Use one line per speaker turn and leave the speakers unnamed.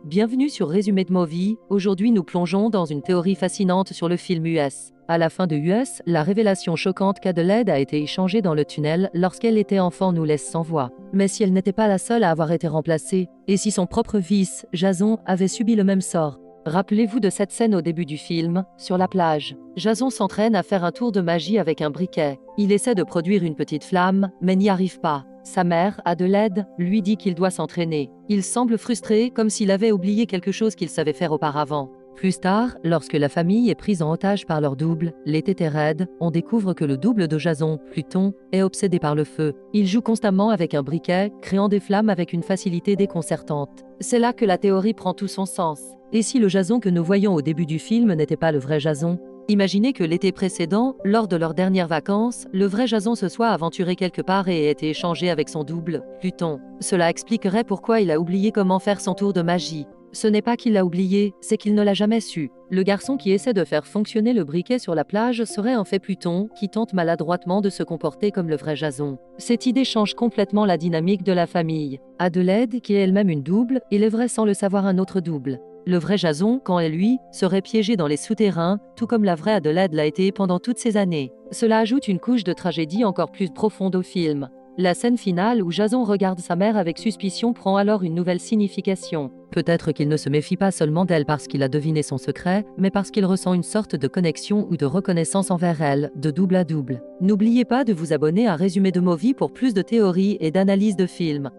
Bienvenue sur Résumé de Movie. Aujourd'hui, nous plongeons dans une théorie fascinante sur le film US. À la fin de US, la révélation choquante qu'Adelaide a été échangée dans le tunnel lorsqu'elle était enfant nous laisse sans voix. Mais si elle n'était pas la seule à avoir été remplacée, et si son propre fils, Jason, avait subi le même sort? Rappelez-vous de cette scène au début du film, sur la plage. Jason s'entraîne à faire un tour de magie avec un briquet. Il essaie de produire une petite flamme, mais n'y arrive pas. Sa mère, Adelaide, lui dit qu'il doit s'entraîner. Il semble frustré, comme s'il avait oublié quelque chose qu'il savait faire auparavant. Plus tard, lorsque la famille est prise en otage par leur double, les Tétéraides, on découvre que le double de Jason, Pluton, est obsédé par le feu. Il joue constamment avec un briquet, créant des flammes avec une facilité déconcertante. C'est là que la théorie prend tout son sens. Et si le Jason que nous voyons au début du film n'était pas le vrai Jason? Imaginez que l'été précédent, lors de leurs dernières vacances, le vrai Jason se soit aventuré quelque part et ait été échangé avec son double, Pluton. Cela expliquerait pourquoi il a oublié comment faire son tour de magie. Ce n'est pas qu'il l'a oublié, c'est qu'il ne l'a jamais su. Le garçon qui essaie de faire fonctionner le briquet sur la plage serait en fait Pluton, qui tente maladroitement de se comporter comme le vrai Jason. Cette idée change complètement la dynamique de la famille. Adelaide, qui est elle-même une double, il est vrai sans le savoir un autre double. Le vrai Jason, quant à lui, serait piégé dans les souterrains, tout comme la vraie Adelaide l'a été pendant toutes ces années. Cela ajoute une couche de tragédie encore plus profonde au film. La scène finale où Jason regarde sa mère avec suspicion prend alors une nouvelle signification. Peut-être qu'il ne se méfie pas seulement d'elle parce qu'il a deviné son secret, mais parce qu'il ressent une sorte de connexion ou de reconnaissance envers elle, de double à double. N'oubliez pas de vous abonner à Résumé de Movie pour plus de théories et d'analyses de films.